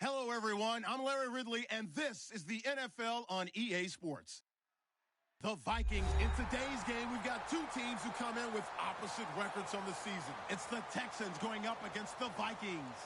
Hello, everyone. I'm Larry Ridley, and this is the NFL on EA Sports. The Vikings. In today's game, we've got two teams who come in with opposite records on the season. It's the Texans going up against the Vikings.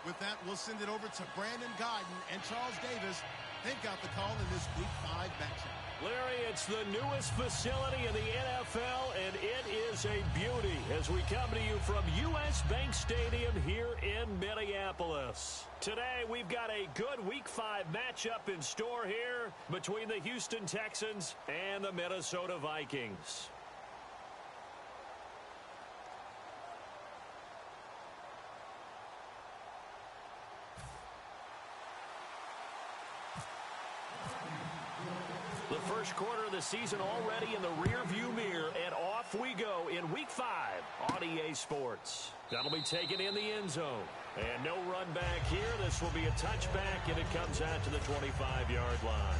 With that, we'll send it over to Brandon Guyton and Charles Davis. They've got the call in this Week 5 matchup. Larry, it's the newest facility in the NFL, and it is a beauty as we come to you from U.S. Bank Stadium here in Minneapolis. Today, we've got a good Week 5 matchup in store here between the Houston Texans and the Minnesota Vikings. The first quarter of the season already in the rearview mirror, and off we go in Week 5 on EA Sports. That'll be taken in the end zone. And no run back here. This will be a touchback, and it comes out to the 25-yard line.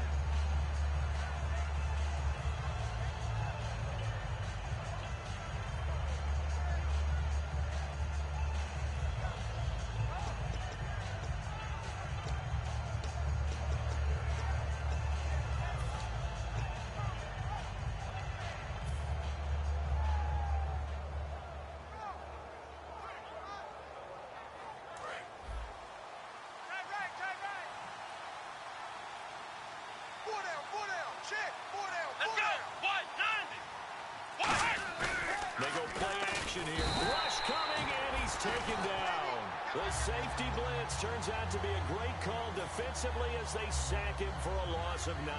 Turns out to be a great call defensively as they sack him for a loss of 9.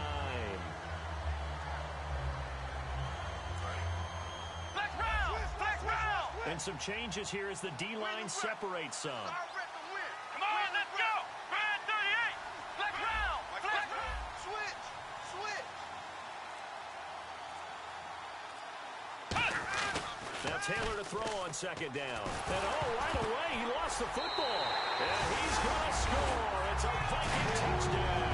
And some changes here as the D-line separates some. Come on, let's go! Brad 38! Flex round! Flex round! Switch! Now Taylor to throw on second down. And right away, he lost the football. And he's going to score. It's a Viking touchdown.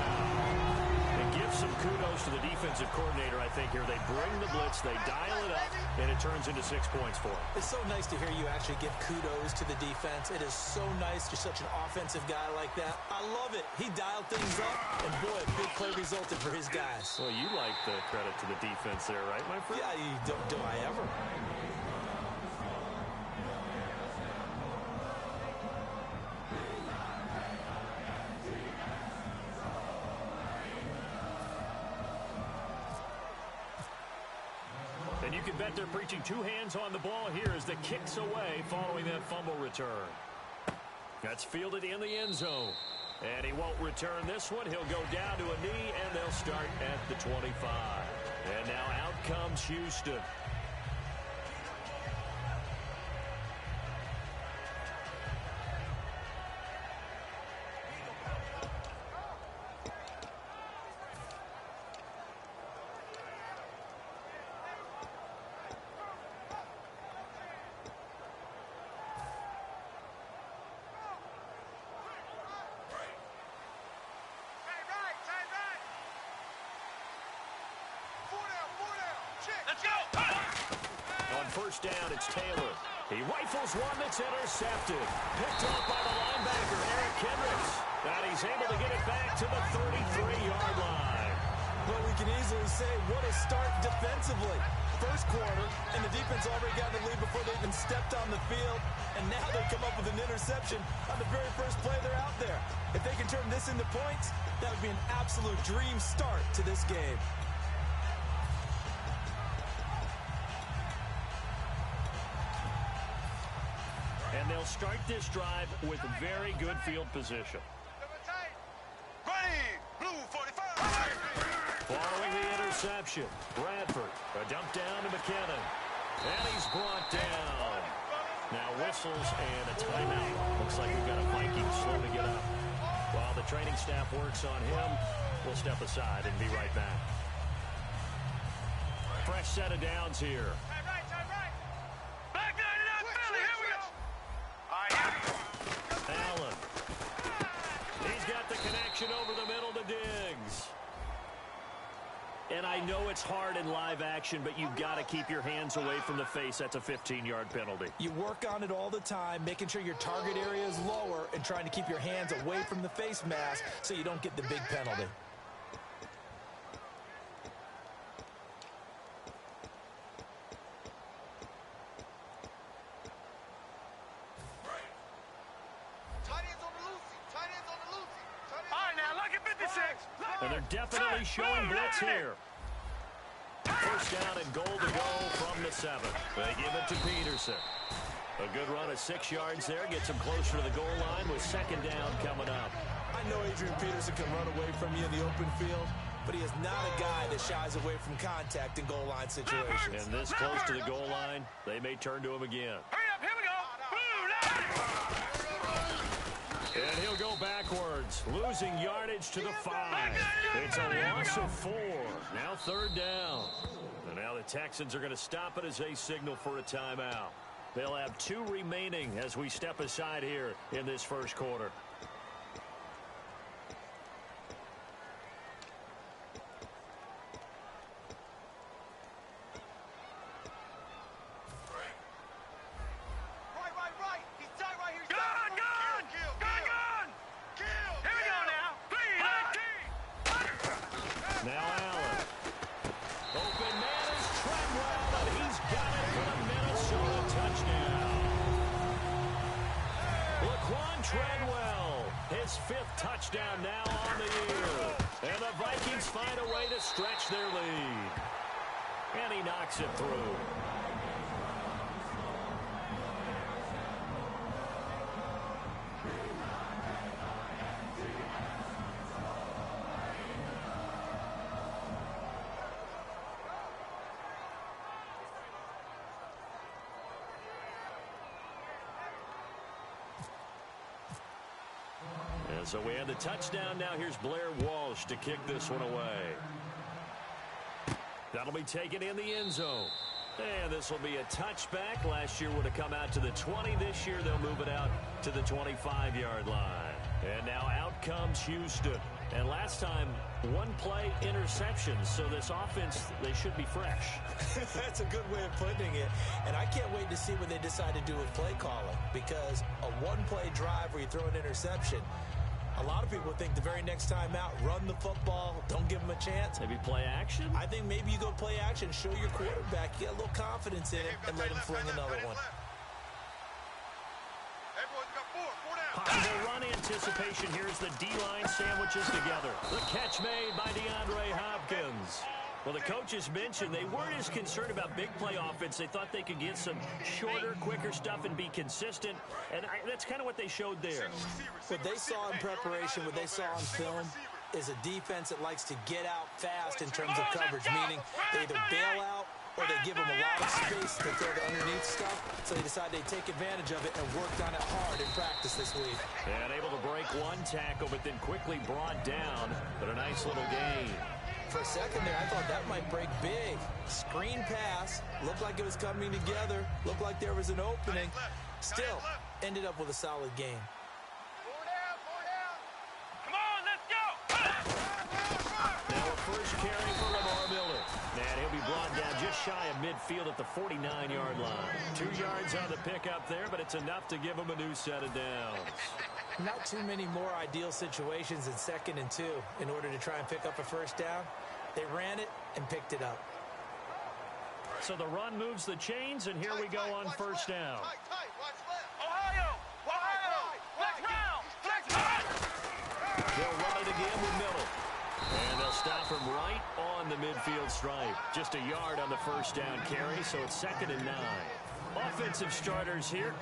And give some kudos to the defensive coordinator, I think, here. They bring the blitz, they dial it up, and it turns into 6 points for him. It's so nice to hear you actually give kudos to the defense. It is so nice. You're such an offensive guy like that. I love it. He dialed things up, and boy, a big play resulted for his guys. Well, you like the credit to the defense there, right, my friend? Yeah, do I ever? And you can bet they're preaching two hands on the ball here as the kick's away following that fumble return. That's fielded in the end zone. And he won't return this one. He'll go down to a knee, and they'll start at the 25. And now out comes Houston. First down, it's Taylor. He rifles one that's intercepted. Picked off by the linebacker, Eric Kendricks. And he's able to get it back to the 33-yard line. Well, we can easily say what a start defensively. First quarter, and the defense already got the lead before they even stepped on the field. And now they come up with an interception on the very first play they're out there. If they can turn this into points, that would be an absolute dream start to this game. And they'll start this drive with very good field position. Ready, blue 45. Following the interception, Bradford, a dump down to McKinnon. And he's brought down. Now whistles and a timeout. Looks like we've got a Viking slow to get up. While the training staff works on him, we'll step aside and be right back. Fresh set of downs here. Allen. He's got the connection over the middle to Diggs. And I know it's hard in live action, but you've got to keep your hands away from the face. That's a 15-yard penalty. You work on it all the time, making sure your target area is lower and trying to keep your hands away from the face mask so you don't get the big penalty. And they're definitely showing blitz here. First down and goal to go from the 7. They give it to Peterson. A good run of 6 yards there. Gets him closer to the goal line with second down coming up. I know Adrian Peterson can run away from you in the open field, but he is not a guy that shies away from contact in goal line situations. And this close to the goal line, they may turn to him again. Hurry up, here we go. And he'll go backwards, losing yardage to the 5. It's a loss of 4. Now third down. And now the Texans are going to stop it as they signal for a timeout. They'll have 2 remaining as we step aside here in this first quarter. His 5th touchdown now on the year. And the Vikings find a way to stretch their lead. And he knocks it through. So we have the touchdown. Now here's Blair Walsh to kick this one away. That'll be taken in the end zone. And this will be a touchback. Last year would have come out to the 20. This year they'll move it out to the 25-yard line. And now out comes Houston. And last time, 1-play interceptions. So this offense, they should be fresh. That's a good way of putting it. And I can't wait to see what they decide to do with play calling. Because a 1-play drive where you throw an interception, a lot of people think the very next time out, run the football, don't give them a chance. Maybe play action? I think maybe you go play action, show your quarterback, get a little confidence in it, and let him fling another one. Possible run anticipation. Here's the D-line sandwiches together. The catch made by DeAndre Hopkins. Well, the coaches mentioned they weren't as concerned about big play offense. They thought they could get some shorter, quicker stuff and be consistent. And that's kind of what they showed there. What they saw in preparation, what they saw on film, is a defense that likes to get out fast in terms of coverage, meaning they either bail out or they give them a lot of space to throw the underneath stuff. So they decided they'd take advantage of it and worked on it hard in practice this week. And able to break one tackle, but then quickly brought down. But a nice little gain. For a second there, I thought that might break big. Screen pass, looked like it was coming together, looked like there was an opening. Still, ended up with a solid game. Come on, let's go! Now a first carry for Lamar Miller. And he'll be brought down just shy of midfield at the 49-yard line. 2 yards on the pickup there, but it's enough to give him a new set of downs. Not too many more ideal situations in 2nd and 2 in order to try and pick up a first down. They ran it and picked it up. So the run moves the chains, and here we go on first down. Ohio! Flex round! Flex round! They'll run it again with Miller. And they'll stop him right on the midfield stripe. Just a yard on the first down carry, so it's 2nd and 9. Offensive starters here.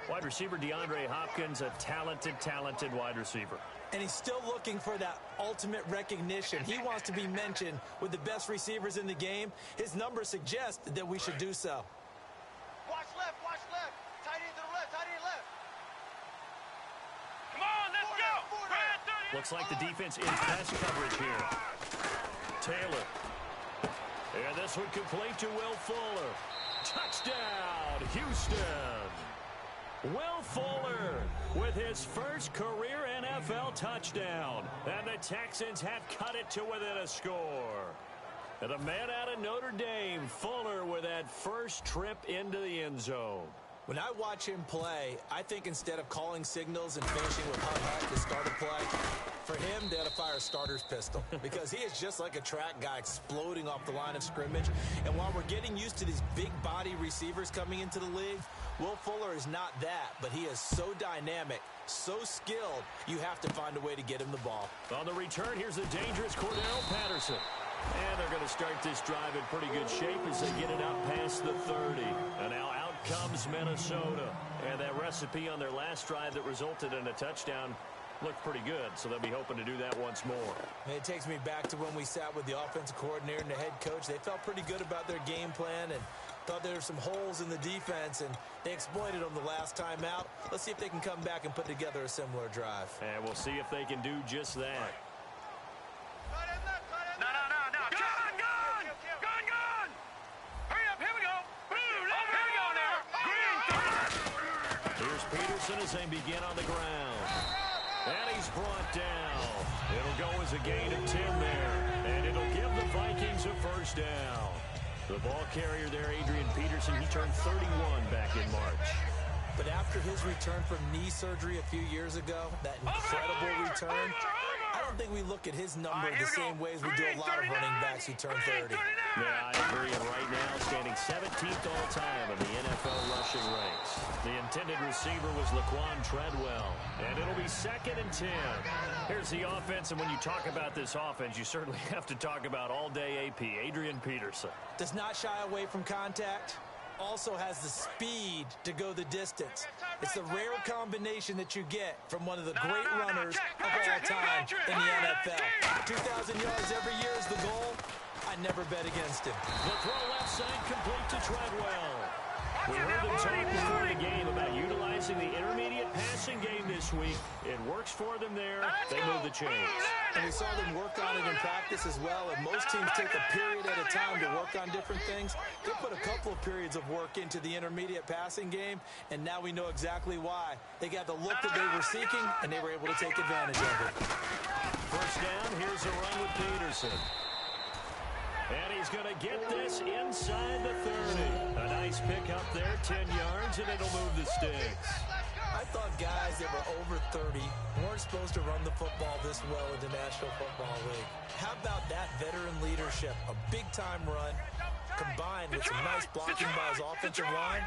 Wide receiver DeAndre Hopkins, a talented wide receiver. And he's still looking for that ultimate recognition. He wants to be mentioned with the best receivers in the game. His numbers suggest that we should do so. Watch left. Tight end to the left, tight end left. Come on, let's go! Looks like the defense in pass coverage here. Taylor. And this one complete to Will Fuller. Touchdown, Houston. Will Fuller with his first career NFL touchdown. And the Texans have cut it to within a score. And a man out of Notre Dame, Fuller, with that first trip into the end zone. When I watch him play, I think instead of calling signals and finishing with hut to start a play, for him, they ought to fire a starter's pistol because he is just like a track guy exploding off the line of scrimmage. And while we're getting used to these big body receivers coming into the league, Will Fuller is not that, but he is so dynamic, so skilled, you have to find a way to get him the ball. On the return, here's the dangerous Cordero Patterson. And they're going to start this drive in pretty good shape as they get it out past the 30. And now out comes Minnesota. And that recipe on their last drive that resulted in a touchdown looked pretty good, so they'll be hoping to do that once more. It takes me back to when we sat with the offensive coordinator and the head coach. They felt pretty good about their game plan and thought there were some holes in the defense, and they exploited them the last time out. Let's see if they can come back and put together a similar drive. And we'll see if they can do just that. No. Gun! Hurry up, here we go! Here we go now! Green! Here's Peterson as they begin on the ground. And he's brought down. It'll go as a gain of 10 there. And it'll give the Vikings a first down. The ball carrier there, Adrian Peterson, he turned 31 back in March. But after his return from knee surgery a few years ago, that incredible return, I don't think we look at his number the same way as we do a lot of running backs who turn 30. Yeah, I agree. And right now, standing 17th all-time in the NFL rushing ranks. The intended receiver was Laquan Treadwell. And it'll be 2nd and 10. Here's the offense, and when you talk about this offense, you certainly have to talk about all-day AP, Adrian Peterson. Does not shy away from contact. Also has the speed to go the distance. It's the rare combination that you get from one of the great runners of all time in the NFL. 2,000 yards every year is the goal. I never bet against him. The throw left side complete to Treadwell. We heard them talk before the game about utilizing the intermediate passing game this week. It works for them there. They move the chains. And we saw them work on it in practice as well. And most teams take a period at a time to work on different things. They put a couple of periods of work into the intermediate passing game, and now we know exactly why. They got the look that they were seeking, and they were able to take advantage of it. First down, here's a run with Peterson. And he's going to get this inside the 30. A nice pick up there, 10 yards, and it'll move the sticks. I thought guys that were over 30 weren't supposed to run the football this well in the National Football League. How about that veteran leadership? A big-time run combined with some nice blocking by his offensive line.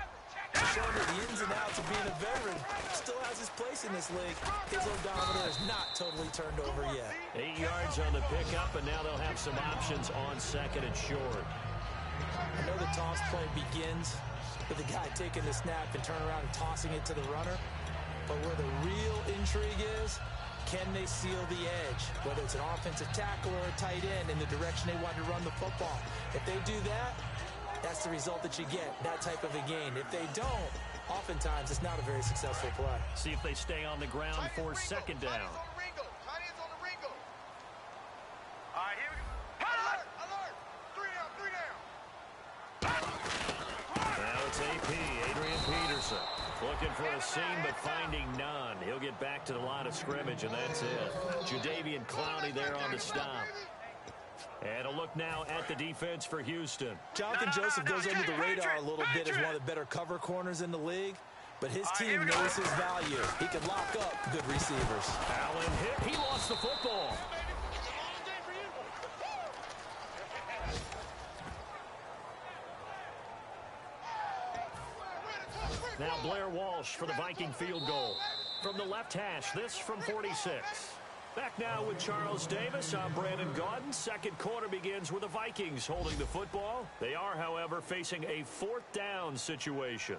Showing that the ins and outs of being a veteran still has his place in this league. His odometer is not totally turned over yet. 8 yards on the pickup, and now they'll have some options on 2nd and short. I know the toss play begins with the guy taking the snap and turning around and tossing it to the runner. But where the real intrigue is, can they seal the edge? Whether it's an offensive tackle or a tight end in the direction they want to run the football. If they do that, that's the result that you get, that type of a gain. If they don't, oftentimes it's not a very successful play. See if they stay on the ground for 2nd down. All right, here we go. Alert! 3 down. Now it's AP, Adrian Peterson. Looking for a seam, but finding none. He'll get back to the line of scrimmage, and that's it. Jadeveon Clowney there on the stop. And a look now at the defense for Houston. Jonathan Joseph goes under the radar a little bit as one of the better cover corners in the league, but his team knows his value. He can lock up good receivers. Allen hit. He lost the football. Now Blair Walsh for the Viking field goal. From the left hash, this from 46. Back now with Charles Davis. I'm Brandon Gaudin. 2nd quarter begins with the Vikings holding the football. They are, however, facing a 4th down situation.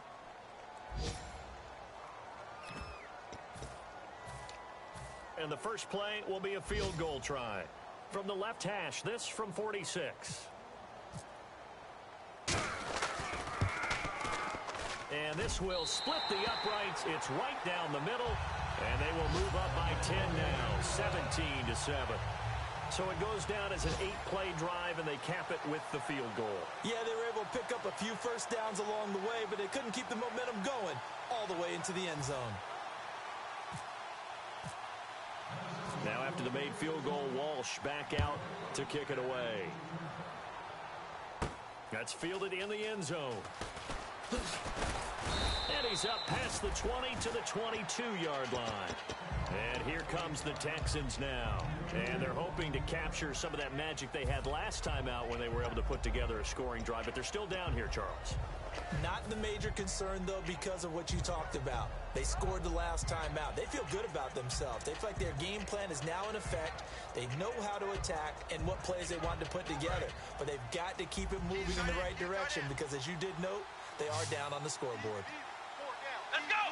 And the first play will be a field goal try. From the left hash, this from 46. And this will split the uprights. It's right down the middle. And they will move up by 10 now, 17-7. So it goes down as an 8-play drive, and they cap it with the field goal. Yeah, they were able to pick up a few first downs along the way, but they couldn't keep the momentum going all the way into the end zone. Now after the made field goal, Walsh back out to kick it away. That's fielded in the end zone. And he's up past the 20 to the 22-yard line. And here comes the Texans now. And they're hoping to capture some of that magic they had last time out when they were able to put together a scoring drive. But they're still down here, Charles. Not the major concern, though, because of what you talked about. They scored the last time out. They feel good about themselves. They feel like their game plan is now in effect. They know how to attack and what plays they want to put together. But they've got to keep it moving in the right direction because, as you did note, they are down on the scoreboard. Let's go!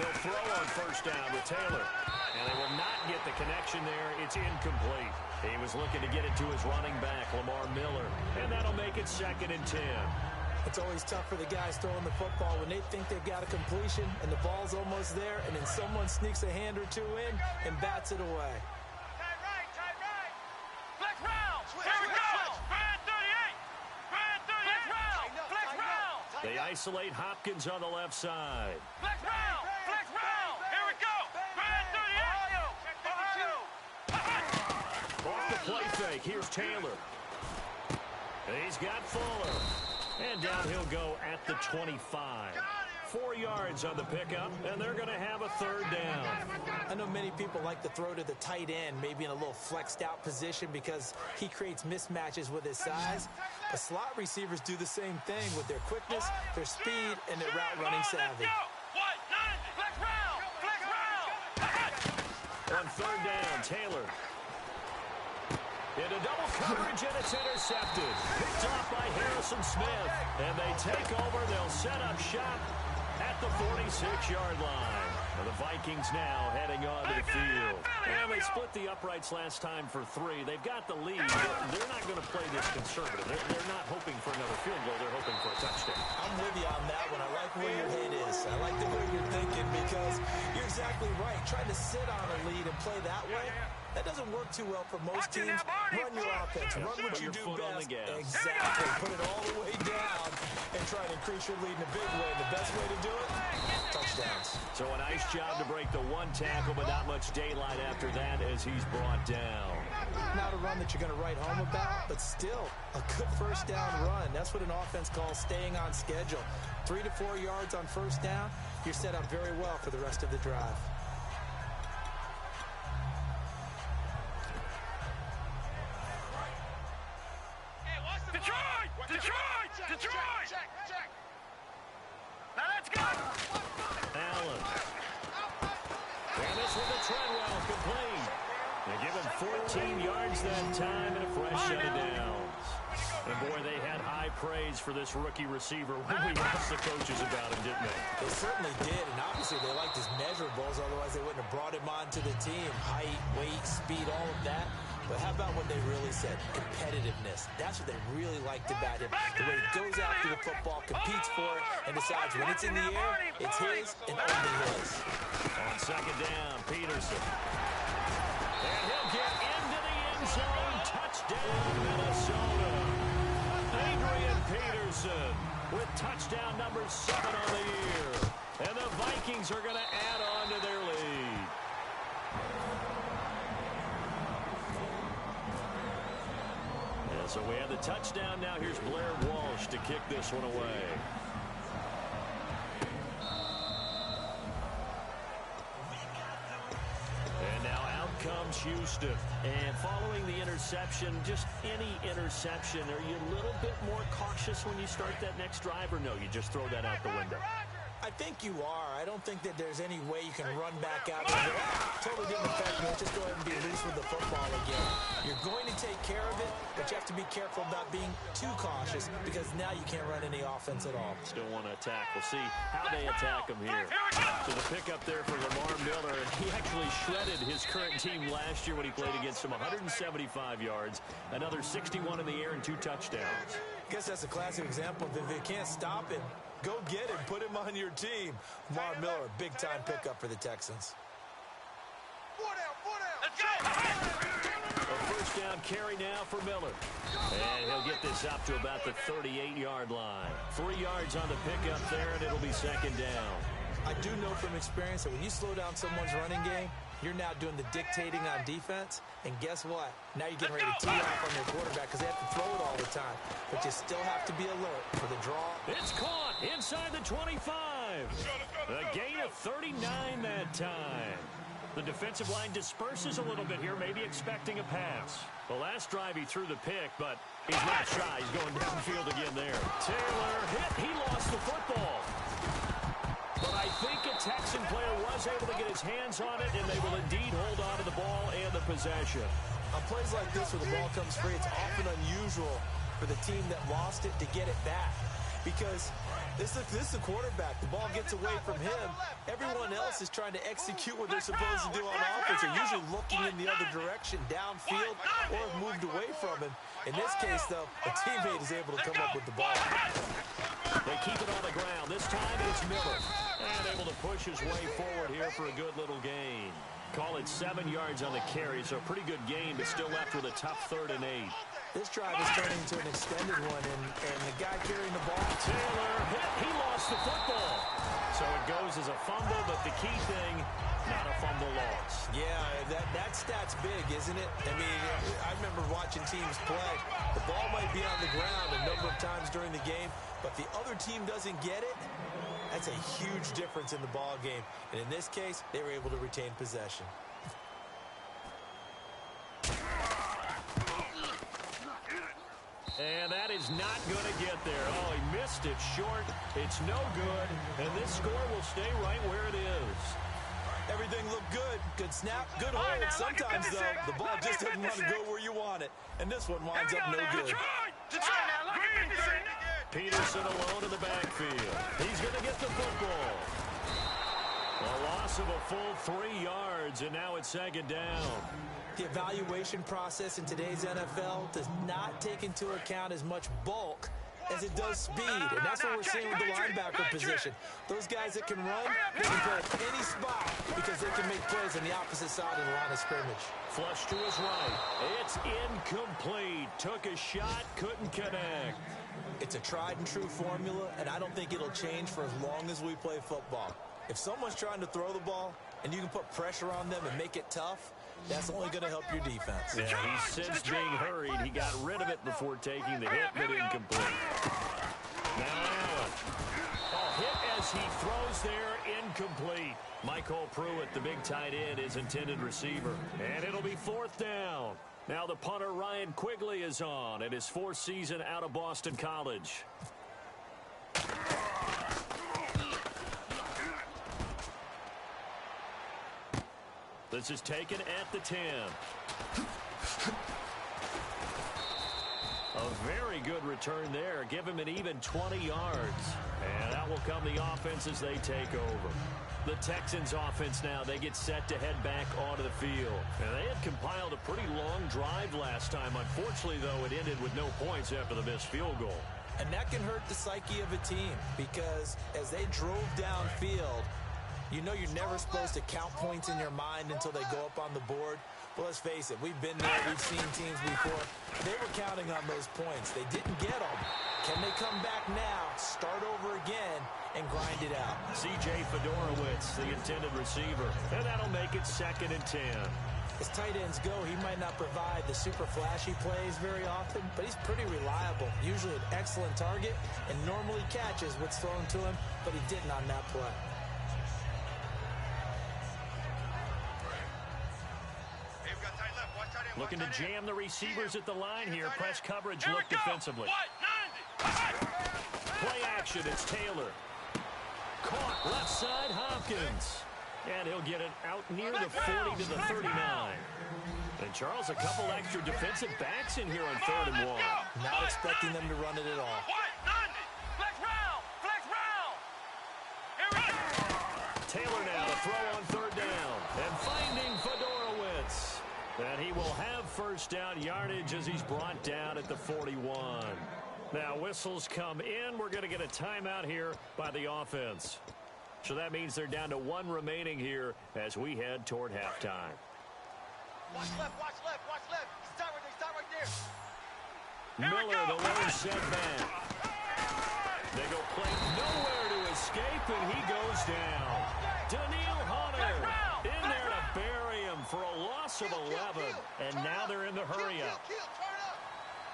They'll throw on first down with Taylor. And they will not get the connection there. It's incomplete. He was looking to get it to his running back, Lamar Miller. And that'll make it 2nd and 10. It's always tough for the guys throwing the football when they think they've got a completion and the ball's almost there, and then someone sneaks a hand or two in and bats it away. Tight right. Flex round. Here we go. Brand 38. Brand 38. Flex round. They isolate Hopkins on the left side. Flex round. Here we go. Brand 38. Off the play fake, here's Taylor. He's got Fuller. And down he'll go at the 25. 4 yards on the pickup, and they're going to have a 3rd down. I know many people like to throw to the tight end, maybe in a little flexed out position because he creates mismatches with his size. But slot receivers do the same thing with their quickness, their speed, and their route running savvy. On 3rd down, Taylor. Into double coverage, and it's intercepted. Picked off by Harrison Smith. And they take over. They'll set up shop at the 46-yard line. And the Vikings now heading onto the field. And they split the uprights last time for 3. They've got the lead. They're not going to play this conservative. They're not hoping for another field goal. They're hoping for a touchdown. I'm with you on that one. I like where your head is. I like the way you're thinking because you're exactly right. Trying to sit on a lead and play that way, that doesn't work too well for most teams. Run your offense. Run what you do best. Exactly. Put it all the way down and try to increase your lead in a big way. The best way to do it, touchdowns. So a nice job to break the 1 tackle, but not much daylight after that as he's brought down. Not a run that you're going to write home about, but still a good first down run. That's what an offense calls staying on schedule. 3 to 4 yards on first down, you're set up very well for the rest of the drive. Detroit! Check. Now let's go! Allen. And this with the Treadwell complete. They give him 14 yards that time and a fresh set of downs. And boy, they had high praise for this rookie receiver when we asked the coaches about him, didn't they? They certainly did, and obviously they liked his measurables, otherwise they wouldn't have brought him onto the team. Height, weight, speed, all of that. But how about what they really said? Competitiveness. That's what they really liked about him. The way he goes after the football, competes for it, and decides when it's in the air, it's his and only his. On 2nd down, Peterson. And he'll get into the end zone. Touchdown, Minnesota. Adrian Peterson with touchdown number 7 on the year. And the Vikings are going to add on to their lead. So we have the touchdown. Now here's Blair Walsh to kick this one away. And now out comes Houston. And following the interception, just any interception, are you a little bit more cautious when you start that next drive, or no, you just throw that out the window? I think you are. I don't think that there's any way you can run back out. Totally didn't affect me. Let's just go ahead and be loose with the football again. You're going to take care of it, but you have to be careful about being too cautious because now you can't run any offense at all. Still want to attack. We'll see how they attack him here. So the pickup there for Lamar Miller. He actually shredded his current team last year when he played against them. 175 yards, another 61 in the air and 2 touchdowns. I guess that's a classic example of if you can't stop him, go get him, put him on your team. Lamar Miller, big-time pickup for the Texans. Let's go! A first down carry now for Miller. And he'll get this up to about the 38-yard line. 3 yards on the pickup there, and it'll be 2nd down. I do know from experience that when you slow down someone's running game, You're now doing the dictating on defense, and guess what? Now you're getting ready to tee off on your quarterback because they have to throw it all the time. But you still have to be alert for the draw. It's caught inside the 25. A gain of 39 that time. The defensive line disperses a little bit here, maybe expecting a pass. The last drive he threw the pick, but he's not shy. He's going downfield again there. Taylor hit. He lost the football. But I think a Texan player was able to get his hands on it, and they will indeed hold on to the ball and the possession. On plays like this where the ball comes free, it's often unusual for the team that lost it to get it back. Because this is the quarterback. The ball gets away from him. Everyone else is trying to execute what they're supposed to do on offense. They're usually looking in the other direction, downfield, or have moved away from him. In this case, though, a teammate is able to come up with the ball. They keep it on the ground. This time it's Miller. And able to push his way forward here for a good little gain. Call it 7 yards on the carry, so a pretty good gain, but still left with a tough 3rd and 8. This drive is turning into an extended one, and the guy carrying the ball. Taylor hit. He lost the football. So it goes as a fumble, but the key thing, not a fumble loss. Yeah, that stat's big, isn't it? I mean, I remember watching teams play. The ball might be on the ground a number of times during the game, but the other team doesn't get it. That's a huge difference in the ball game. And in this case, they were able to retain possession. And that is not going to get there. Oh, he missed it short. It's no good. And this score will stay right where it is. Everything looked good. Good snap, good hold. Sometimes, though, the ball just doesn't want to go where you want it. And this one winds up no good. Peterson alone in the backfield. He's going to get the football. A loss of a full 3 yards, and now it's 2nd down. The evaluation process in today's NFL does not take into account as much bulk as it does speed, and that's what we're seeing with the linebacker position. Those guys that can run, they can play at any spot because they can make plays on the opposite side of the line of scrimmage. Flush to his right. It's incomplete. Took a shot, couldn't connect. It's a tried-and-true formula, and I don't think it'll change for as long as we play football. If someone's trying to throw the ball and you can put pressure on them and make it tough, that's only going to help your defense. Yeah, he's since being hurried. He got rid of it before taking the hit, but incomplete. Now Allen. A hit as he throws there, incomplete. Michael Pruitt, the big tight end, is intended receiver. And it'll be 4th down. Now the punter, Ryan Quigley, is on in his 4th season out of Boston College. This is taken at the 10. A very good return there. Give him an even 20 yards. And that will come the offense as they take over. The Texans offense now, they get set to head back onto the field. And they had compiled a pretty long drive last time. Unfortunately, though, it ended with no points after the missed field goal. And that can hurt the psyche of a team because as they drove downfield, you know you're never supposed to count points in your mind until they go up on the board. Well, let's face it, we've been there, we've seen teams before. They were counting on those points. They didn't get them. Can they come back now, start over again, and grind it out? C.J. Fedorowicz, the intended receiver, and that'll make it 2nd and 10. As tight ends go, he might not provide the super flashy plays very often, but he's pretty reliable. Usually an excellent target, and normally catches what's thrown to him, but he didn't on that play. Looking to jam the receivers at the line here. Press coverage, look defensively. Play action, it's Taylor. Caught left side, Hopkins. And he'll get it out near the 40 to the 39. And Charles, a couple extra defensive backs in here on 3rd and 1. Not expecting them to run it at all. Taylor now to throw on 3rd down. And finding Fedorowicz. And he will have 1st down yardage as he's brought down at the 41. Now whistles come in. We're going to get a timeout here by the offense. So that means they're down to 1 remaining here as we head toward halftime. Watch left, watch left, watch left. Start right there. Miller, the lone setback. They go play nowhere to escape, and he goes down. Daniil Hunter in there to bury for a loss of 11. And now they're in the hurry-up.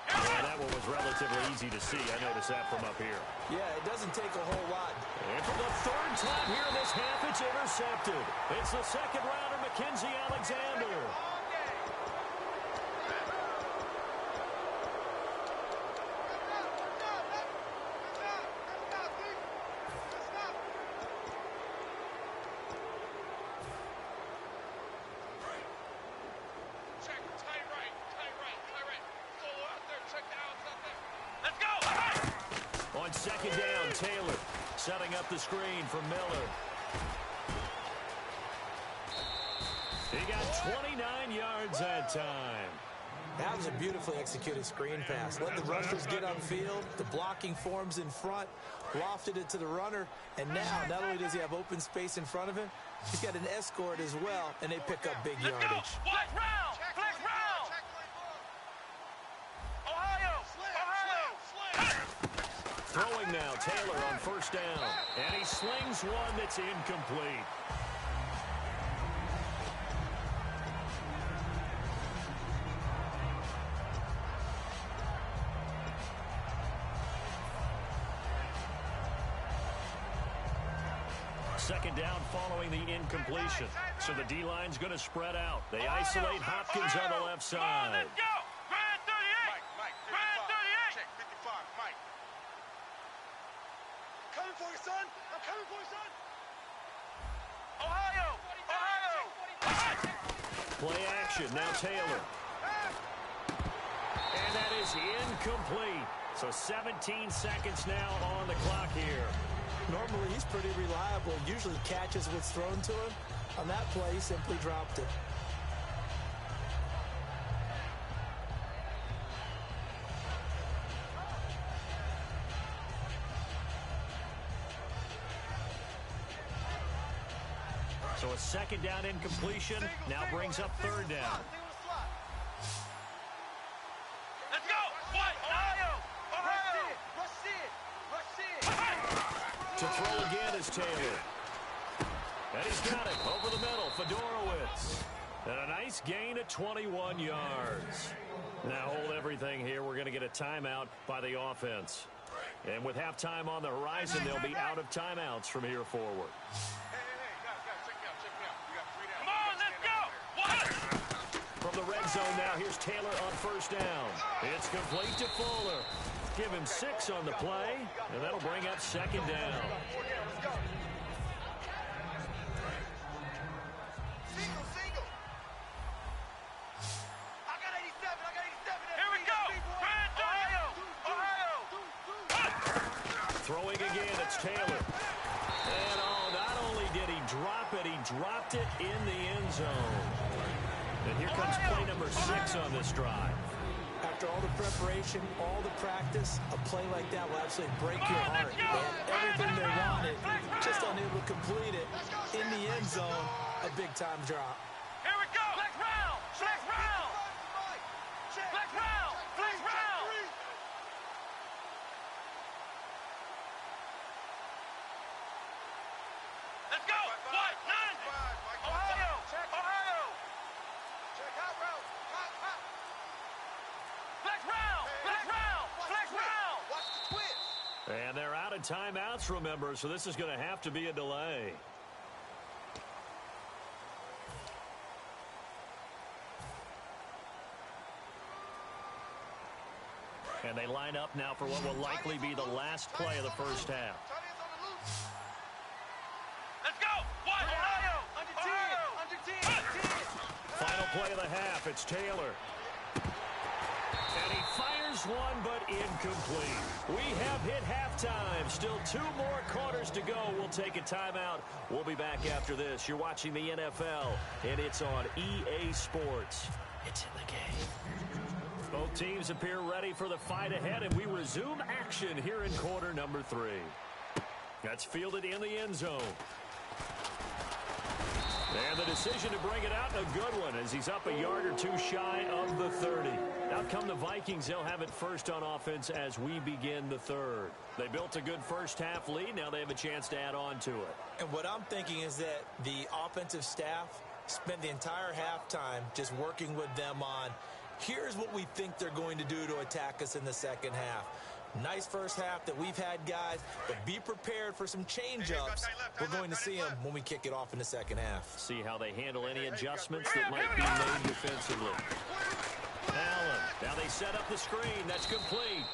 And that one was relatively easy to see. I noticed that from up here. Yeah, it doesn't take a whole lot. And for the third time here in this half, it's intercepted. It's the second rounder, Mackenzie Alexander. On second down, Taylor setting up the screen for Miller. He got 29 yards that time. That was a beautifully executed screen pass. Let the rushers get upfield. The blocking forms in front. Lofted it to the runner. And now, not only does he have open space in front of him, he's got an escort as well, and they pick up big yardage. Flex round! Flex round! Ohio! Throwing now, Taylor on first down. And he slings one that's incomplete. Second down following the incompletion. So the D-line's going to spread out. They isolate Hopkins on the left side. Let's go! Grand 38! Grand 38! Check 55, Mike. I'm coming for you, son. I'm coming for you, son. Ohio! Play action. Now Taylor. And that is incomplete. So 17 seconds now on the clock here. Normally, he's pretty reliable. Usually catches what's thrown to him. On that play, he simply dropped it. So a second down incompletion now brings up third down. Let's go! What? Ohio! To throw again is Taylor. And he's got it over the middle. Fedorowicz. And a nice gain of 21 yards. Now hold everything here. We're going to get a timeout by the offense. And with halftime on the horizon, they'll be out of timeouts from here forward. Guys, check me out. We got 3 down. Come on, let's go! What? From the red zone now, here's Taylor on first down. It's complete to Fuller. Give him 6 on the play, and that'll bring up second down. Let's go. Single. I got 87. Here we go! Grand 38! Ohio! Throwing again, it's Taylor. And not only did he drop it, he dropped it in the end zone. And here comes play number 6 on this drive. After all the preparation, all the practice, a play like that will absolutely break your heart. They had everything they wanted, just unable to complete it. In the end zone, a big-time drop. Here we go! Flex round! Flex round! Flex round! Flex round! Let's go! What? 9! Ohio! Ohio! Check out route. Hot. Flex round! Flex round! Flex round! Watch the twist. And they're out of timeouts, remember, so this is going to have to be a delay. And they line up now for what will likely be the last play of the first half. Let's go! What? Ohio! Under 10. Final play of the half, it's Taylor. And he fires one, but incomplete. We have hit halftime. Still 2 more quarters to go. We'll take a timeout. We'll be back after this. You're watching the NFL, and it's on EA Sports. It's in the game. Both teams appear ready for the fight ahead, and we resume action here in quarter number 3. That's fielded in the end zone. And the decision to bring it out, a good one, as he's up a yard or 2 shy of the 30. Out come the Vikings. They'll have it first on offense as we begin the third. They built a good first half lead. Now they have a chance to add on to it. And what I'm thinking is that the offensive staff spent the entire halftime just working with them on, here's what we think they're going to do to attack us in the second half. Nice first half that we've had, guys, but be prepared for some change-ups. We're going to see them when we kick it off in the second half. See how they handle any adjustments that might be made defensively. Allen, now they set up the screen. That's complete.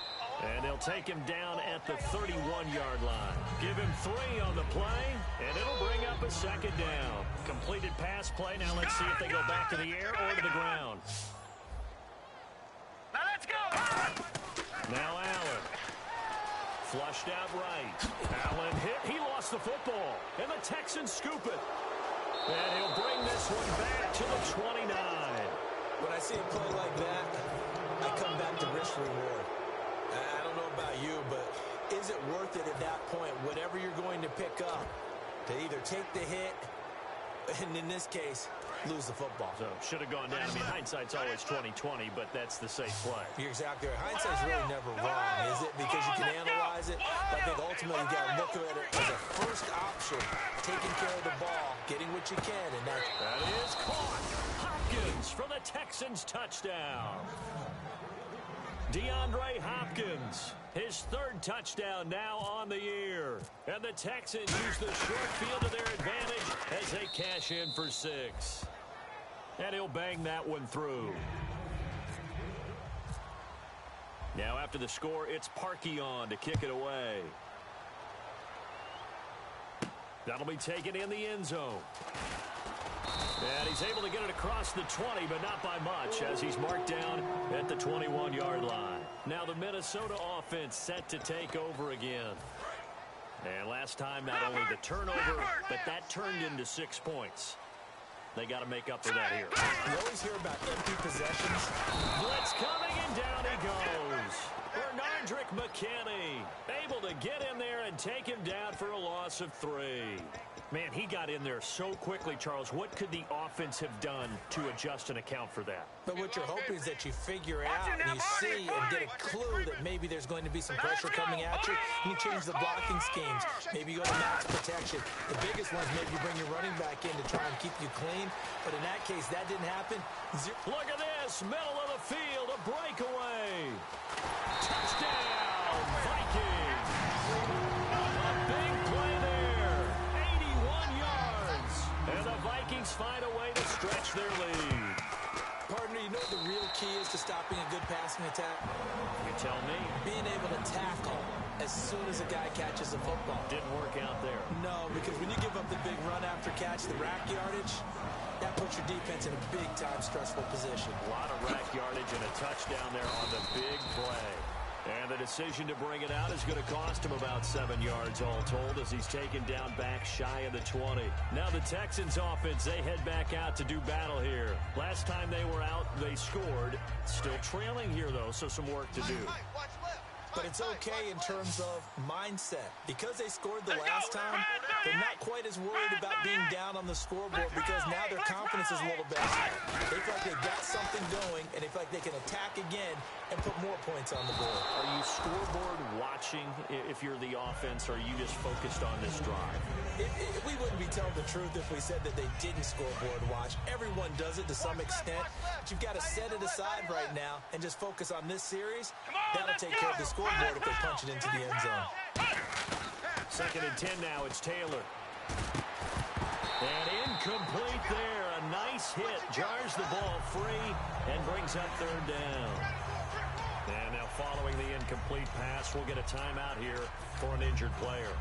And they'll take him down at the 31-yard line. Give him 3 on the play, and it'll bring up a second down. Completed pass play. Now let's see if they go back to the air or to the ground. Now let's go! Now Allen. Flushed out right. Allen hit. He lost the football. And the Texans scoop it. And he'll bring this one back to the 29. When I see a play like that, I come back to risk reward. I don't know about you, but is it worth it at that point, whatever you're going to pick up, to either take the hit, and in this case, lose the football? So should have gone down. I mean, hindsight's always 20/20, but that's the safe play. You're exactly right. Hindsight's really never wrong, is it? Because you can analyze it. But I think ultimately you got to look at it as a first option, taking care of the ball, getting what you can, and that is caught. Hopkins for the Texans touchdown. DeAndre Hopkins, his 3rd touchdown now on the year. And the Texans use the short field to their advantage as they cash in for 6. And he'll bang that one through. Now after the score, it's Parkey on to kick it away. That'll be taken in the end zone. And he's able to get it across the 20, but not by much, as he's marked down at the 21-yard line. Now the Minnesota offense set to take over again. And last time, not only the turnover, but that turned into 6 points. They got to make up for that here. You always hear about empty possessions. Blitz coming, and down he goes. Bernardrick McKinney able to get in there and take him down for a loss of 3. Man, he got in there so quickly, Charles. What could the offense have done to adjust and account for that? But what you're hoping is that you figure out and you see and get a clue that maybe there's going to be some pressure coming at you. You change the blocking schemes. Maybe you go to max protection. The biggest one is maybe you bring your running back in to try and keep you clean. But in that case, that didn't happen. Look at this. Middle of the field, a breakaway. Touchdown, Vikings. A big play there. 81 yards. And the Vikings find a way to stretch their lead. Partner, you know what the real key is to stopping a good passing attack? You tell me. Being able to tackle as soon as a guy catches a football. Didn't work out there. No, because when you give up the big run after catch, the rack yardage, that puts your defense in a big-time stressful position. A lot of rack yardage and a touchdown there on the big play. And the decision to bring it out is going to cost him about 7 yards all told as he's taken down back shy of the 20. Now the Texans offense, they head back out to do battle here. Last time they were out, they scored. Still trailing here, though, so some work to do. But it's okay in terms of mindset. Because they scored the last time, they're not quite as worried about being down on the scoreboard because now their confidence is a little bit higher. They feel like they've got something going, and they feel like they can attack again and put more points on the board. Are you scoreboard watching if you're the offense, or are you just focused on this drive? We wouldn't be telling the truth if we said that they didn't scoreboard watch. Everyone does it to some extent, but you've got to set it aside right now and just focus on this series. That'll take care of the scoreboard if they punch it into the end zone. 2nd and 10 now. It's Taylor. And incomplete there. A nice hit. Jars the ball free and brings up 3rd down. And now following the incomplete pass, we'll get a timeout here for an injured player.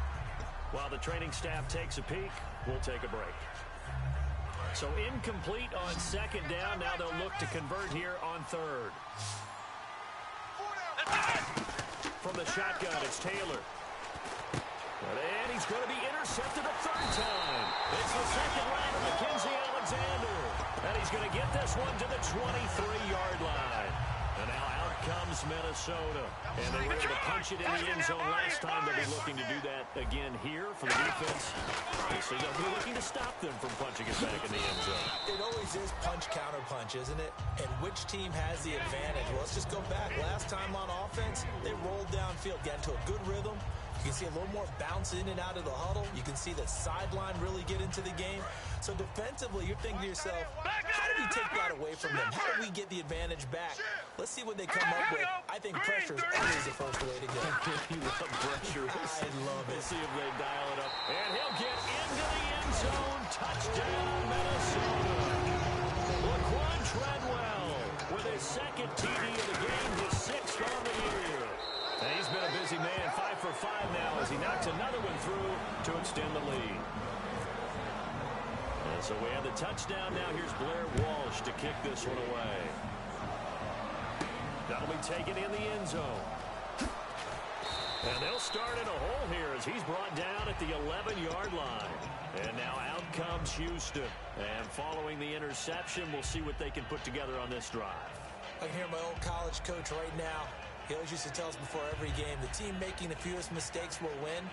While the training staff takes a peek, we'll take a break. So incomplete on 2nd down. Now they'll look to convert here on 3rd. From the shotgun, it's Taylor. And he's going to be intercepted a 3rd time. It's the 2nd round of Mackenzie Alexander. And he's going to get this one to the 23-yard line. And now out comes Minnesota. And they were able to punch it in the end zone last time. They'll be looking to do that again here for the defense. So they'll be looking to stop them from punching it back in the end zone. It always is punch-counter-punch, isn't it? And which team has the advantage? Well, let's just go back. Last time on offense, they rolled downfield, got into a good rhythm, You can see a little more bounce in and out of the huddle. You can see the sideline really get into the game. So defensively, you're thinking to yourself, how do we take that away from them? How do we get the advantage back? Let's see what they come up with. I think pressure is always the first way to go. You love pressure. I love it. We'll see if they dial it up. And he'll get into the end zone. Touchdown, Minnesota. Laquan Treadwell with his second TD of the game, his sixth on the year. And he's been a busy man, 5 for 5 now as he knocks another one through to extend the lead. And so we have the touchdown now. Here's Blair Walsh to kick this one away. That'll be taken in the end zone. And they'll start in a hole here as he's brought down at the 11-yard line. And now out comes Houston. And following the interception, we'll see what they can put together on this drive. I can hear my old college coach right now. He always used to tell us before every game, the team making the fewest mistakes will win.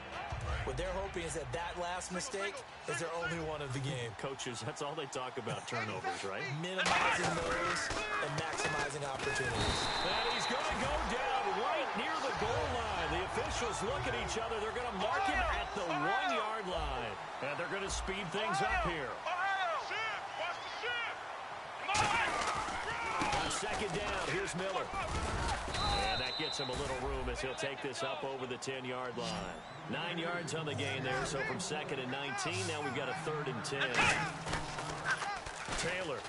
What they're hoping is that last mistake is their only one of the game. Coaches, that's all they talk about, turnovers, right? Minimizing those and maximizing opportunities. And he's going to go down right near the goal line. The officials look at each other. They're going to mark him at the 1-yard line. And they're going to speed things up here. On second down, here's Miller. And that gets him a little room as he'll take this up over the 10-yard line. 9 yards on the gain there, so from 2nd and 19, now we've got a 3rd and 10. Taylor.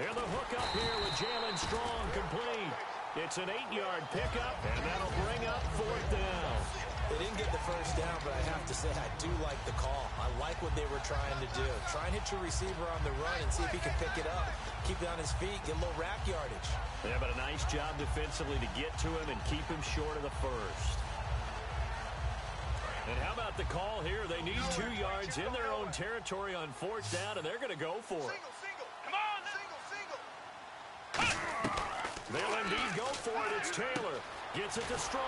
And the hook up here with Jalen Strong complete. It's an 8-yard pickup, and that'll bring up 4th down. They didn't get the first down, but I have to say I do like the call. I like what they were trying to do. Try and hit your receiver on the run and see if he can pick it up. Keep it on his feet, get a little rack yardage. Yeah, but a nice job defensively to get to him and keep him short of the first. And how about the call here? They need 2 yards in their own territory on 4th down, and they're going to go for it. Come on, They'll indeed go for it. It's Taylor. Gets it to Strong.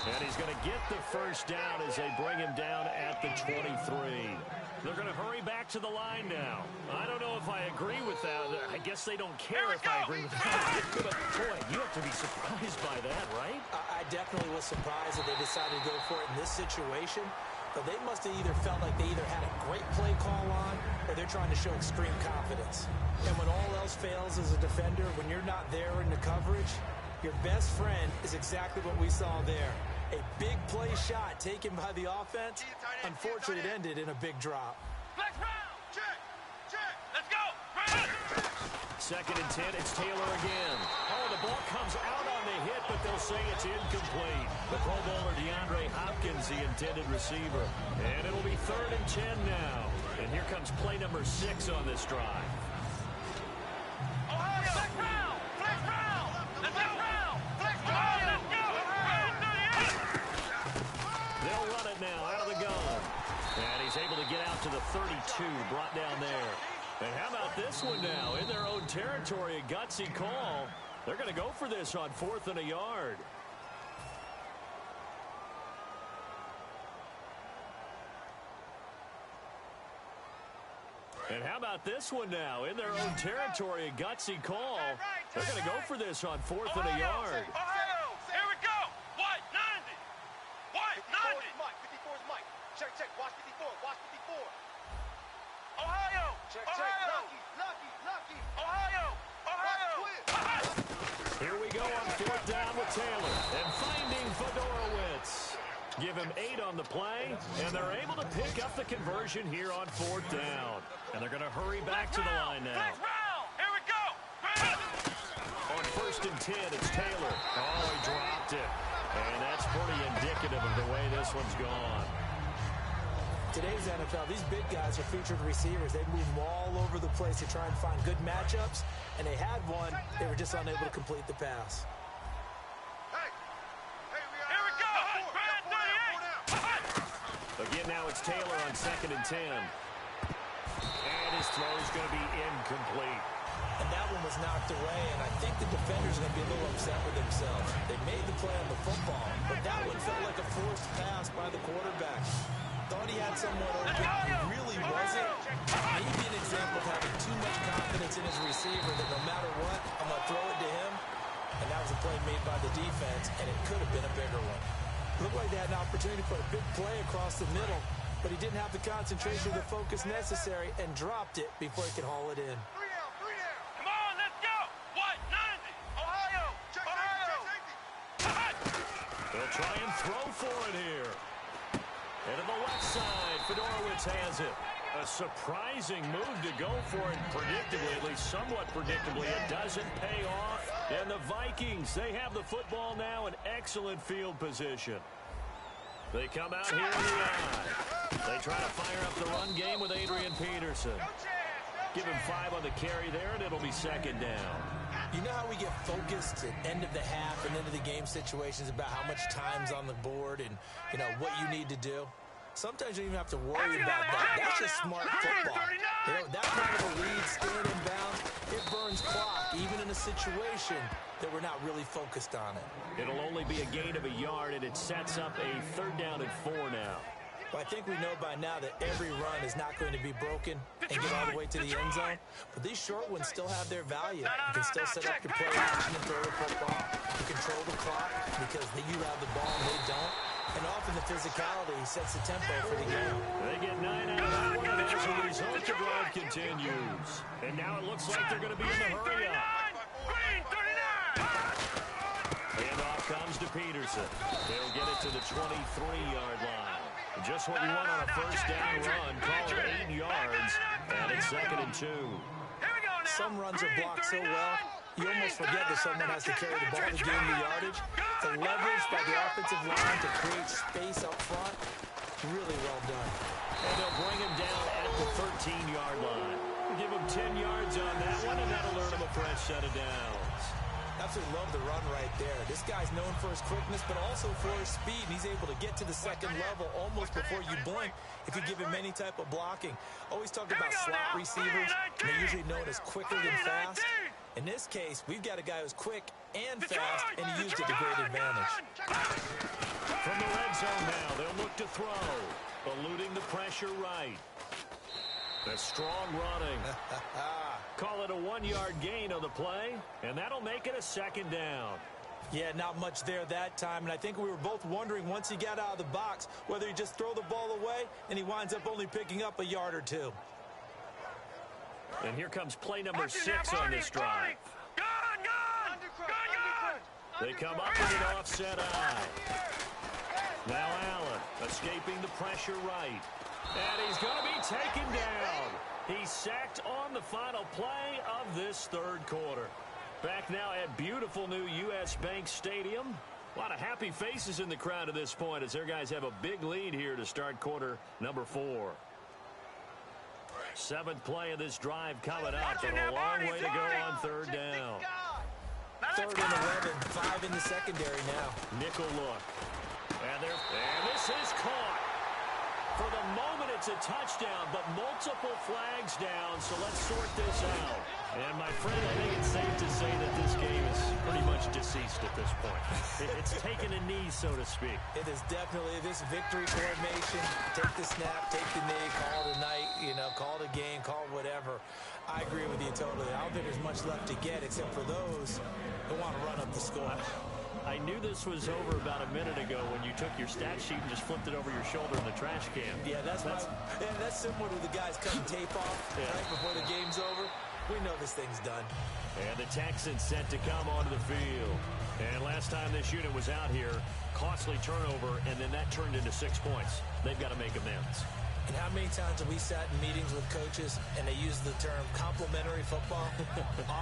And he's going to get the first down as they bring him down at the 23. They're going to hurry back to the line now. I don't know if I agree with that. I guess they don't care if I agree with that. But, boy, you have to be surprised by that, right? I definitely was surprised that they decided to go for it in this situation. But they must have either felt like they either had a great play call on or they're trying to show extreme confidence. And when all else fails as a defender, when you're not there in the coverage, your best friend is exactly what we saw there. A big play shot taken by the offense. Unfortunately, it ended in a big drop. Flex round. Check. Let's go. 2nd and 10, it's Taylor again. Oh, the ball comes out on the hit, but they'll say it's incomplete. The Pro Bowler DeAndre Hopkins, the intended receiver. And it'll be 3rd and 10 now. And here comes play number 6 on this drive. Ohio. Flex round. Let's go. Flex round. Let's go. They'll run it now out of the gun. And he's able to get out to the 32, brought down there. And how about this one now? In their own territory, a gutsy call. They're going to go for this on 4th and a yard. And how about this one now? In their own territory, a gutsy call. They're going to go for this on 4th and a yard. Ohio. Here we go. White 90. White 90. 54 is Mike. Check. Watch 54. Ohio. Check. Ohio. Lucky. Ohio. Here we go on 4th down with Taylor. And finding Fedorowicz. Give him 8 on the play, and they're able to pick up the conversion here on 4th down. And they're going to hurry back to the line now. Flex round. Here we go. On 1st and 10, it's Taylor. Oh, he dropped it. And that's pretty indicative of the way this one's gone. Today's NFL, these big guys are featured receivers. They move them all over the place to try and find good matchups, and they had one. They were just unable to complete the pass. Here we go. Again, now it's Taylor on 2nd and 10. And his throw is going to be incomplete. And that one was knocked away, and I think the defender's going to be a little upset with themselves. They made the play on the football, but that one felt like a forced pass by the quarterback. Thought he had someone open. He really wasn't. Maybe an example of having too much confidence in his receiver that no matter what, I'm going to throw it to him. And that was a play made by the defense, and it could have been a bigger one. Looked like they had an opportunity for a big play across the middle, but he didn't have the concentration or the focus necessary and dropped it before he could haul it in. 3 down, 3 down. Come on, let's go. What? 90. Ohio. Check Ohio. safety. They'll try and throw for it here. And to the left side, Fedorowicz has it. A surprising move to go for it, predictably, at least somewhat predictably. It doesn't pay off. And the Vikings, they have the football now in excellent field position. They come out here in the eye. They try to fire up the run game with Adrian Peterson. Give him 5 on the carry there, and it'll be second down. You know how we get focused at end of the half and end of the game situations about how much time's on the board and, you know, what you need to do? Sometimes you don't even have to worry about that. That's just smart football. You know, that kind of a lead, staying in bounds, it burns clock, even in a situation that we're not really focused on it. It'll only be a gain of a yard, and it sets up a 3rd down and 4 now. Well, I think we know by now that every run is not going to be broken and get all the way to the end zone. But these short ones still have their value. You can still set up your play action and throw the football. You control the clock because you have the ball and they don't. And often the physicality sets the tempo for the game. They get 9 out of that one, and as a result, the drive continues. And now it looks like they're going to be in the hurry up. Green 39. And off comes to Peterson. They'll get it to the 23-yard line. Just what you want on a first down run. Call it 8 yards. And it's 2nd and 2. Here we go now. Some runs are blocked so well, you almost forget that someone has to carry the ball to gain the yardage. The leverage by the offensive line to create space up front, really well done. And they'll bring him down at the 13-yard line. Give him 10 yards on that one, and that'll earn him a fresh set of downs. Absolutely love the run right there. This guy's known for his quickness, but also for his speed. And he's able to get to the second level almost before you blink if you give him any type of blocking. Always talk about slot receivers, and they're usually known as quicker than fast. In this case, we've got a guy who's quick and fast, and he used it to great advantage. From the red zone now, they'll look to throw. Eluding the pressure right. A strong running. Call it a 1-yard gain on the play, and that'll make it a 2nd down. Yeah, not much there that time, and I think we were both wondering once he got out of the box whether he just throw the ball away, and he winds up only picking up a yard or 2. And here comes play number 6 on this drive. They come up with an offset eye. Now Allen escaping the pressure right. And he's going to be taken down. He's sacked on the final play of this 3rd quarter. Back now at beautiful new U.S. Bank Stadium. A lot of happy faces in the crowd at this point as their guys have a big lead here to start quarter number 4. 7th play of this drive coming up, and a long way to go on 3rd down. 3rd and 11, 5 in the secondary now. Nickel look. And this is caught. For the moment, it's a touchdown, but multiple flags down, so let's sort this out. And, my friend, I think it's safe to say that this game is pretty much deceased at this point. It's taken a knee, so to speak. It is definitely this victory formation. Take the snap, take the knee, call it a night, call it a game, call it whatever. I agree with you totally. I don't think there's much left to get except for those who want to run up the score. I knew this was over about a minute ago when you took your stat sheet and just flipped it over your shoulder in the trash can. Yeah, that's similar to the guys cutting tape off right before the game's over. We know this thing's done. And the Texans set to come onto the field. And last time this unit was out here, costly turnover, and then that turned into 6 points. They've got to make amends. And how many times have we sat in meetings with coaches and they use the term complementary football?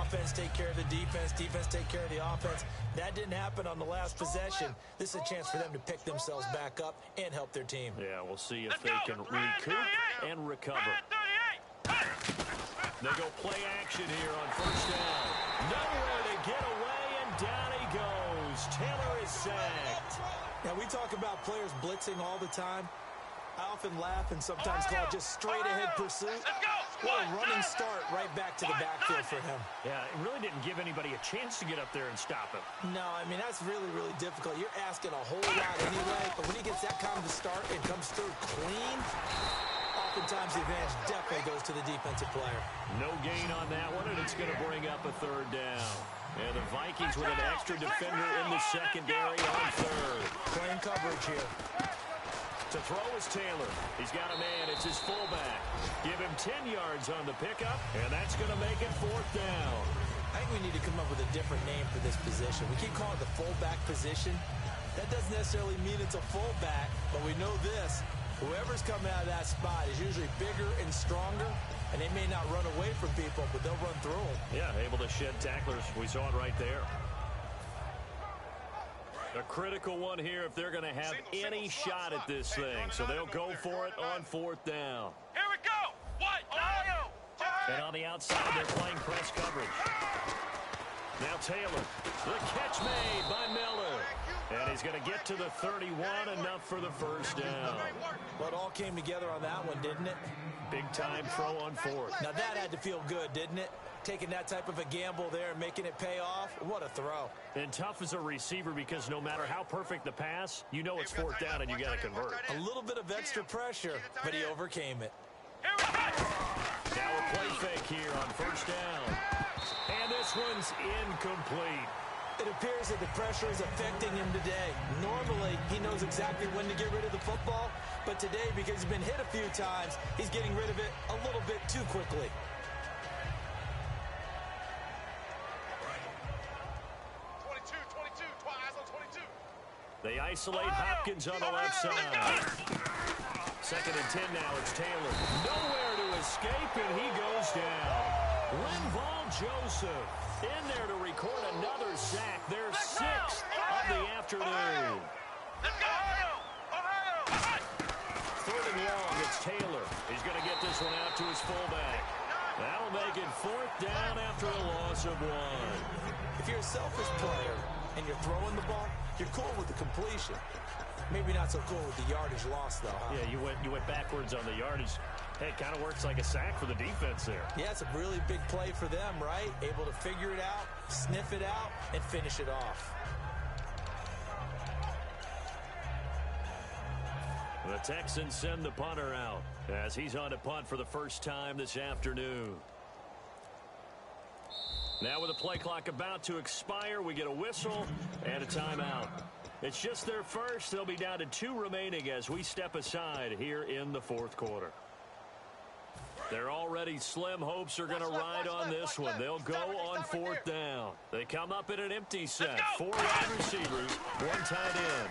Offense take care of the defense, defense take care of the offense. That didn't happen on the last possession. This is a chance for them to pick themselves back up and help their team. Yeah, we'll see if they can recoup and recover. They go play action here on 1st down. Nowhere to get away, and down he goes. Taylor is sacked. Now, we talk about players blitzing all the time. I often laugh and sometimes call it just straight-ahead pursuit. What a running start right back to the backfield for him. Yeah, it really didn't give anybody a chance to get up there and stop him. No, I mean, that's really, really difficult. You're asking a whole lot anyway, but when he gets that kind of a start and comes through clean, oftentimes the advantage definitely goes to the defensive player. No gain on that one, and it's going to bring up a third down. And the Vikings with an extra defender in the secondary on third. Playing coverage here. To throw is Taylor. He's got a man. It's his fullback. Give him 10 yards on the pickup, and that's going to make it fourth down. I think we need to come up with a different name for this position. We keep calling it the fullback position. That doesn't necessarily mean it's a fullback, but we know this. Whoever's coming out of that spot is usually bigger and stronger, and they may not run away from people, but they'll run through them. Yeah, able to shed tacklers. We saw it right there. A critical one here if they're going to have any shot at this thing. So they'll go for it on fourth down. Here we go. What? Ohio. And on the outside, they're playing press coverage. Now Taylor. The catch made by Miller. And he's going to get to the 31, enough for the first down. Well, it all came together on that one, didn't it? Big-time throw on fourth. Now that had to feel good, didn't it? Taking that type of a gamble there and making it pay off. What a throw. And tough as a receiver because no matter how perfect the pass, you know it's fourth down and you got to convert. A little bit of extra pressure, but he overcame it. Here we go. Now a play fake here on first down. And this one's incomplete. It appears that the pressure is affecting him today. Normally, he knows exactly when to get rid of the football, but today, because he's been hit a few times, he's getting rid of it a little bit too quickly. They isolate Hopkins on the left side. Second and 10 now, it's Taylor. Nowhere to escape, and he goes down. Linval Joseph in there to record another sack. Their sixth of the afternoon. Let's go, Ohio. Third and long, it's Taylor. He's going to get this one out to his fullback. That'll make it fourth down after a loss of one. If you're a selfish player and you're throwing the ball, you're cool with the completion. Maybe not so cool with the yardage loss, though. Huh? Yeah, you went backwards on the yardage. Hey, it kind of works like a sack for the defense there. Yeah, it's a really big play for them, right? Able to figure it out, sniff it out, and finish it off. The Texans send the punter out as he's on to punt for the first time this afternoon. Now with the play clock about to expire, we get a whistle and a timeout. It's just their first. They'll be down to 2 remaining as we step aside here in the fourth quarter. Their already slim hopes are going to ride on this one. They'll go on fourth down. They come up in an empty set. 4 wide receivers, 1 tight end.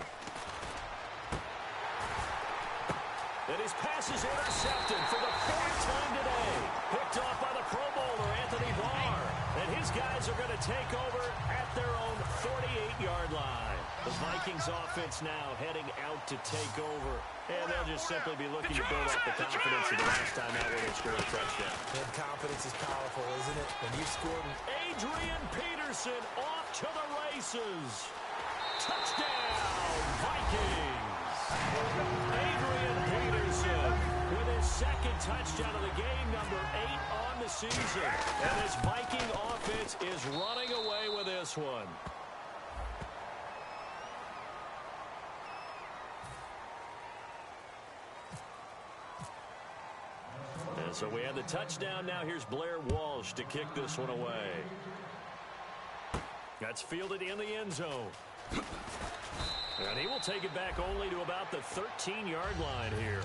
And his pass is intercepted for the 4th time today. Picked off by the Pro Bowler, Anthony Barr. And his guys are going to take over at their own 48-yard line. The Vikings offense now heading out to take over. And they'll just simply be looking to build up the confidence of the last time out where they scored a touchdown. And confidence is powerful, isn't it? When you've scored. Adrian Peterson off to the races. Touchdown, Vikings. Adrian Peterson with his second touchdown of the game, number 8 on the season. And this Viking offense is running away with this one. And so we have the touchdown. Now here's Blair Walsh to kick this one away. That's fielded in the end zone. And he will take it back only to about the 13-yard line here.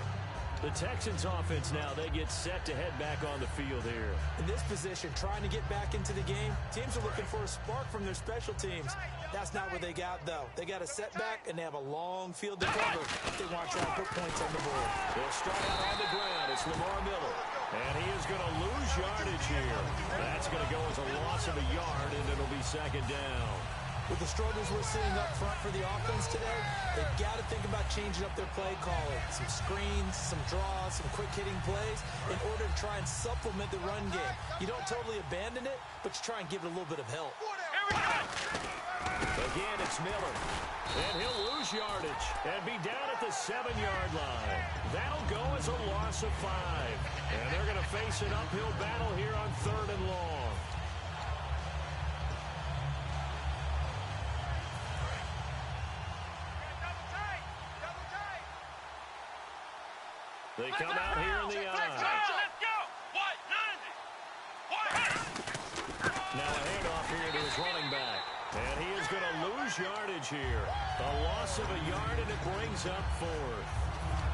The Texans offense now, they get set to head back on the field here. In this position, trying to get back into the game, teams are looking for a spark from their special teams. That's not what they got, though. They got a setback, and they have a long field to cover if they want to try and put points on the board. They'll start out on the ground. It's Lamar Miller. And he is going to lose yardage here. That's going to go as a loss of a yard, and it'll be second down. With the struggles we're seeing up front for the offense today, they've got to think about changing up their play calling. Some screens, some draws, some quick-hitting plays in order to try and supplement the run game. You don't totally abandon it, but you try and give it a little bit of help. Again, it's Miller. And he'll lose yardage and be down at the 7-yard line. That'll go as a loss of 5. And they're going to face an uphill battle here on 3rd and long. They come out here in the eye. Let's go. White, 90. White. Now a handoff here to his running back. And he is going to lose yardage here. A loss of a yard, and it brings up 4th.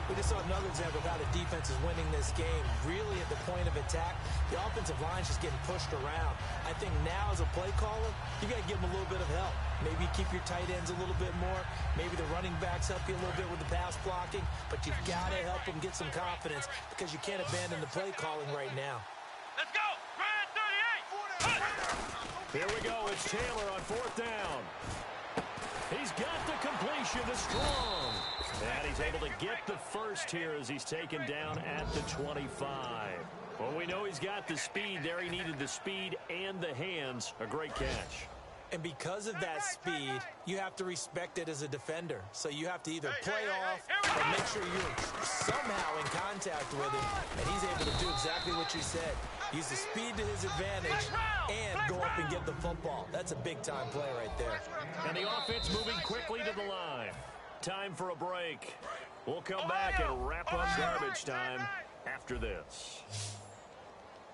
We just saw another example of how the defense is winning this game. Really at the point of attack, the offensive line is just getting pushed around. I think now as a play caller, you got to give them a little bit of help. Maybe keep your tight ends a little bit more. Maybe the running backs help you a little bit with the pass blocking. But you've got to help them get some confidence because you can't abandon the play calling right now. Let's go. Grand 38. Here we go. It's Taylor on 4th down. He's got the completion to Strong. And he's able to get the first here as he's taken down at the 25. Well, we know he's got the speed there. He needed the speed and the hands. A great catch. And because of that speed, you have to respect it as a defender. So you have to either play off or make sure you're somehow in contact with him. And he's able to do exactly what you said. Use the speed to his advantage and go up and get the football. That's a big-time play right there. And the offense moving quickly to the line. Time for a break. We'll come back and wrap up garbage time after this.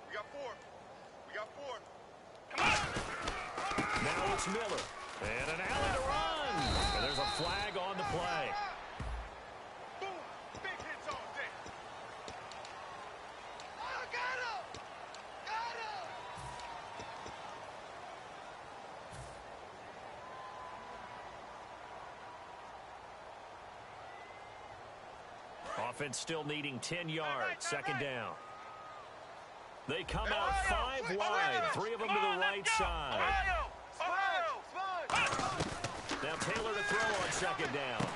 We got 4. We got 4. Come on. Now it's Miller. And an alley to run. And there's a flag on the play. Boom. Big hits all day. Oh, got him. Got him. Offense still needing 10 yards. 2nd down. They come out 5 wide. 3 of them to the right side. Now Taylor to throw on 2nd down.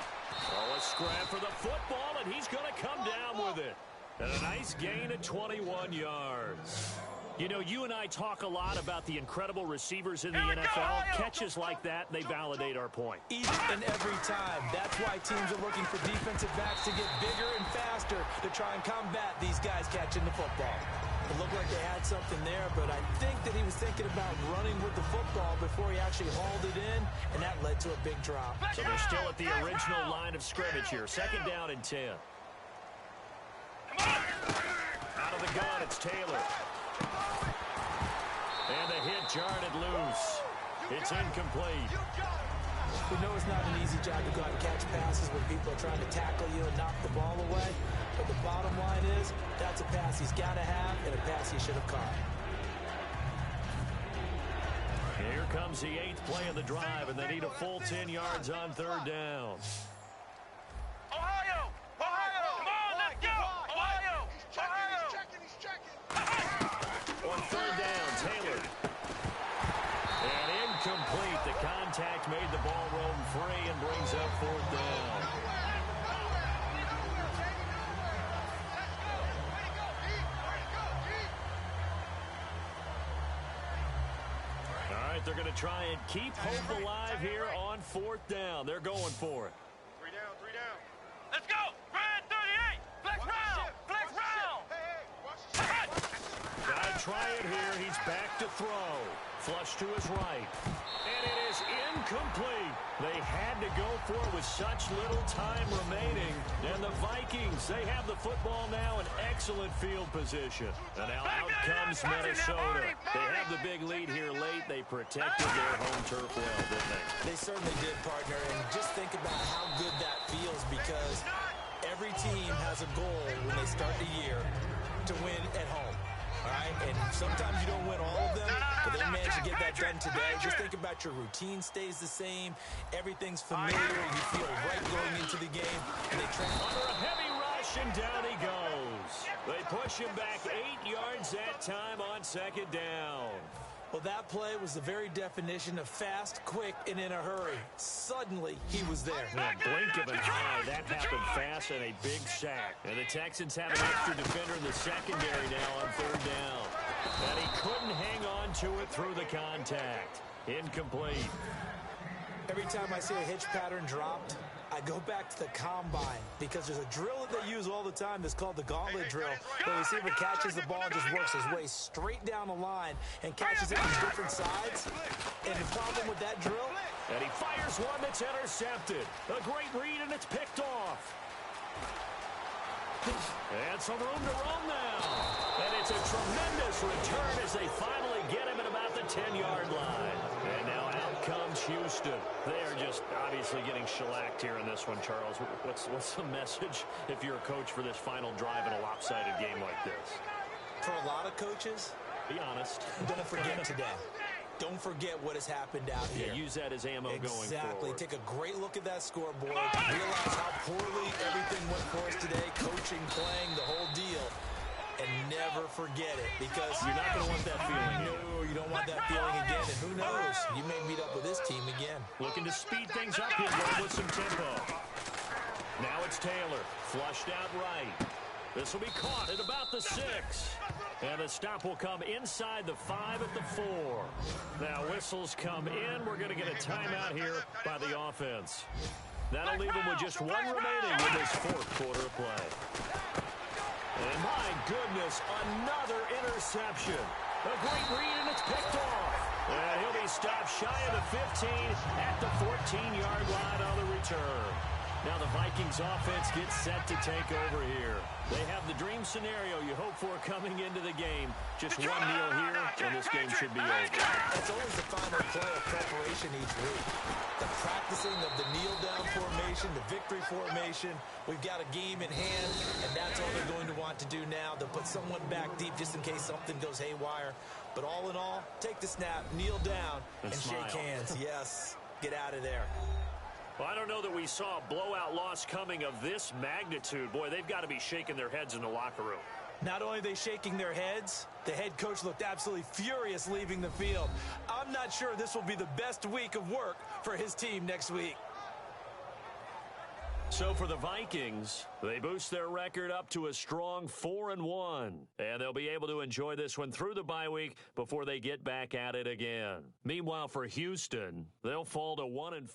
Oh, a scrap for the football, and he's going to come down with it. And a nice gain of 21 yards. You know, you and I talk a lot about the incredible receivers in the NFL. Catches like that, they validate our point. Each and every time. That's why teams are looking for defensive backs to get bigger and faster to try and combat these guys catching the football. It looked like they had something there, but I think that he was thinking about running with the football before he actually hauled it in, and that led to a big drop. So they're still at the original line of scrimmage here. 2nd down and 10. Out of the gun, it's Taylor. And the hit jarred it loose. It's incomplete. We know it's not an easy job to go out and catch passes when people are trying to tackle you and knock the ball away. But the bottom line is, that's a pass he's got to have and a pass he should have caught. Here comes the 8th play of the drive, and they need a full 10 yards on 3rd down. Ohio! Ohio! Come on, let's go! Ohio! Ohio! He's checking. On 3rd down, Taylor. And incomplete. The contact made the ball roam free and brings up 4th down. All right, they're going to try and keep hope alive here on 4th down. They're going for it. 3 down, 3 down. Let's go! Grand 38! Flex round! Flex round! Hey, watch the shit. Gotta try it here. He's back to throw. Flush to his right. And it is incomplete. They had to go for it with such little time remaining. And the Vikings, they have the football now in excellent field position. And now out comes Minnesota. They have the big lead here late. They protected their home turf well, didn't they? They certainly did, partner. And just think about how good that feels because every team has a goal when they start the year to win at home. All right, and sometimes you don't win all of them, but they manage to get that done today. Just think about your routine stays the same. Everything's familiar. You feel right going into the game. And they try under a heavy rush, and down he goes. They push him back 8 yards that time on 2nd down. Well, that play was the very definition of fast, quick, and in a hurry. Suddenly, he was there. In a blink of an eye, that happened fast and a big sack. And the Texans have an extra defender in the secondary now on 3rd down. And he couldn't hang on to it through the contact. Incomplete. Every time I see a hitch pattern dropped, I go back to the combine because there's a drill that they use all the time that's called the gauntlet drill. The receiver catches the ball and just works his way straight down the line and catches it from different sides. And the problem with that drill? And he fires one that's intercepted. A great read, and it's picked off. And some room to roam now. And it's a tremendous return as they finally get him at about the 10-yard line. And now out comes Houston. They are just obviously getting shellacked here in this one, Charles. What's the message if you're a coach for this final drive in a lopsided game like this? For a lot of coaches, be honest. Don't forget today. Don't forget what has happened out here. Yeah, use that as ammo going forward. Exactly. Take a great look at that scoreboard. Realize how poorly everything went for us today. Coaching, playing, the whole deal. And never forget it, because you're not going to want that feeling. No, you don't want that feeling again. And who knows? You may meet up with this team again. Looking to speed things up here with some tempo. Now it's Taylor. Flushed out right. This will be caught at about the 6. And the stop will come inside the 5 at the 4. Now whistles come in. We're going to get a timeout here by the offense. That'll leave them with just one remaining in this fourth quarter of play. And my goodness, another interception. A great read, and it's picked off. And he'll be stopped shy of the 15 at the 14-yard line on the return. Now the Vikings offense gets set to take over here. They have the dream scenario you hope for coming into the game. Just one kneel here, and this game should be over. It's always the final play of preparation each week. The practicing of the kneel-down formation, the victory formation. We've got a game in hand, and that's all they're going to want to do now. They'll put someone back deep just in case something goes haywire. But all in all, take the snap, kneel down, and shake hands. Yes, get out of there. Well, I don't know that we saw a blowout loss coming of this magnitude. Boy, they've got to be shaking their heads in the locker room. Not only are they shaking their heads, the head coach looked absolutely furious leaving the field. I'm not sure this will be the best week of work for his team next week. So for the Vikings, they boost their record up to a strong 4-1. And they'll be able to enjoy this one through the bye week before they get back at it again. Meanwhile, for Houston, they'll fall to 1-4.